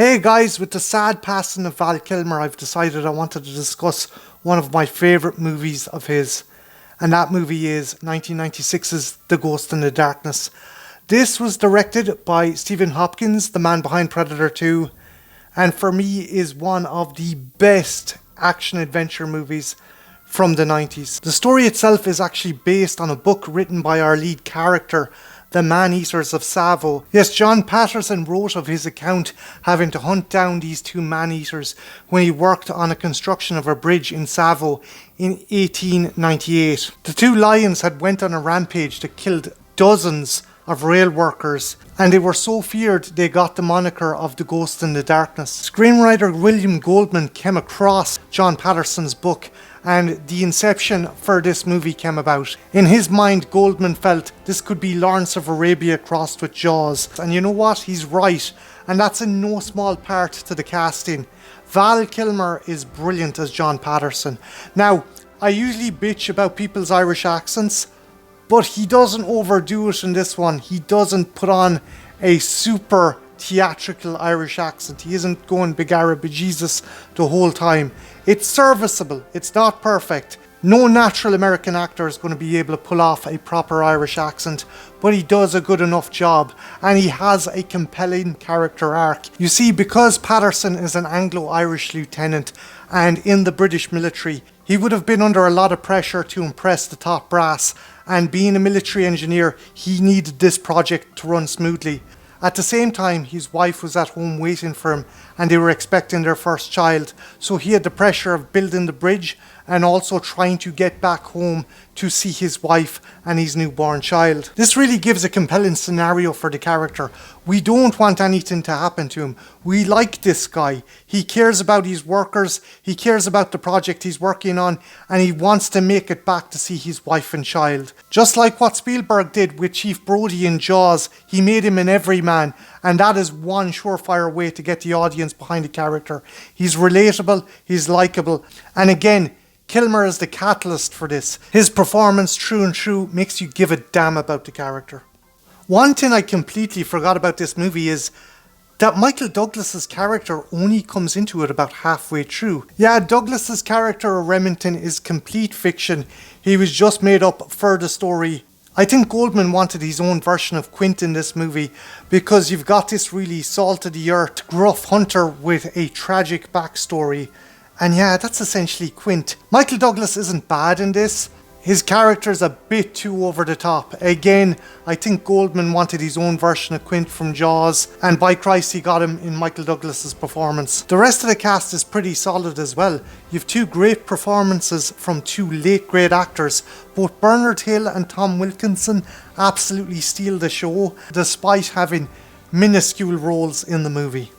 Hey guys, with the sad passing of Val Kilmer, I've decided I wanted to discuss one of my favourite movies of his, and that movie is 1996's The Ghost in the Darkness. This was directed by Stephen Hopkins, the man behind Predator 2, and for me is one of the best action-adventure movies from the 90s. The story itself is actually based on a book written by our lead character, the Man-Eaters of Tsavo. Yes, John Patterson wrote of his account having to hunt down these two man-eaters when he worked on a construction of a bridge in Tsavo in 1898. The two lions had went on a rampage that killed dozens of rail workers, and they were so feared they got the moniker of the Ghost in the Darkness. Screenwriter William Goldman came across John Patterson's book, and the inception for this movie came about. In his mind, Goldman felt this could be Lawrence of Arabia crossed with Jaws. And you know what? He's right. And that's in no small part to the casting. Val Kilmer is brilliant as John Patterson. Now, I usually bitch about people's Irish accents, but he doesn't overdo it in this one. He doesn't put on a super theatrical Irish accent. He isn't going big Arab bejesus the whole time. It's serviceable. It's not perfect. No natural American actor is going to be able to pull off a proper Irish accent, but he does a good enough job, and he has a compelling character arc. You see, because Patterson is an Anglo-Irish lieutenant and in the British military, he would have been under a lot of pressure to impress the top brass, and being a military engineer, he needed this project to run smoothly. At the same time, his wife was at home waiting for him, and they were expecting their first child, so he had the pressure of building the bridge and also trying to get back home to see his wife and his newborn child. This really gives a compelling scenario for the character. We don't want anything to happen to him. We like this guy. He cares about his workers, he cares about the project he's working on, and he wants to make it back to see his wife and child. Just like what Spielberg did with Chief Brody in Jaws, he made him an everyman, and that is one surefire way to get the audience behind the character. He's relatable, he's likeable, and again, Kilmer is the catalyst for this. His performance, true and true, makes you give a damn about the character. One thing I completely forgot about this movie is that Michael Douglas's character only comes into it about halfway through. Yeah, Douglas's character of Remington is complete fiction. He was just made up for the story. I think Goldman wanted his own version of Quint in this movie because you've got this really salt-of-the-earth, gruff hunter with a tragic backstory. And yeah, that's essentially Quint. Michael Douglas isn't bad in this. His character's a bit too over the top. Again, I think Goldman wanted his own version of Quint from Jaws, and by Christ he got him in Michael Douglas's performance. The rest of the cast is pretty solid as well. You've two great performances from two late great actors. Both Bernard Hill and Tom Wilkinson absolutely steal the show, despite having minuscule roles in the movie.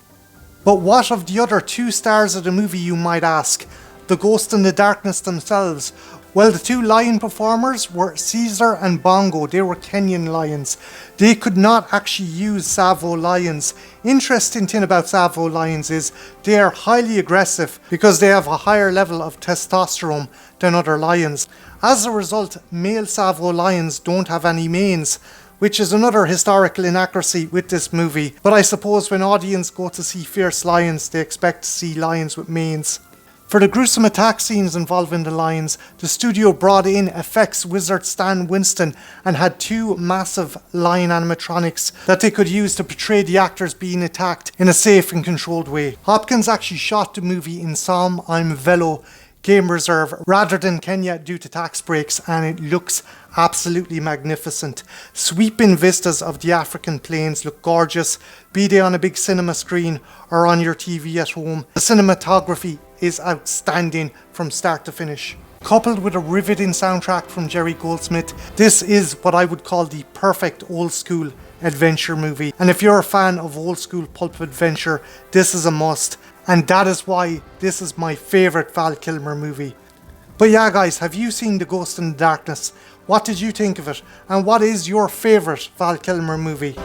But what of the other two stars of the movie, you might ask? The Ghost in the Darkness themselves. Well, the two lion performers were Caesar and Bongo. They were Kenyan lions. They could not actually use Tsavo lions. Interesting thing about Tsavo lions is they are highly aggressive because they have a higher level of testosterone than other lions. As a result, male Tsavo lions don't have any manes, which is another historical inaccuracy with this movie. But I suppose when audience go to see fierce lions, they expect to see lions with manes. For the gruesome attack scenes involving the lions, the studio brought in effects wizard Stan Winston and had two massive lion animatronics that they could use to portray the actors being attacked in a safe and controlled way. Hopkins actually shot the movie in Som I'm Velo Game Reserve rather than Kenya due to tax breaks, and it looks absolutely magnificent. Sweeping vistas of the African plains look gorgeous, be they on a big cinema screen or on your TV at home. The cinematography is outstanding from start to finish. Coupled with a riveting soundtrack from Jerry Goldsmith, this is what I would call the perfect old school adventure movie. And if you're a fan of old school pulp adventure, this is a must. And that is why this is my favourite Val Kilmer movie. But yeah guys, have you seen The Ghost in the Darkness? What did you think of it? And what is your favourite Val Kilmer movie?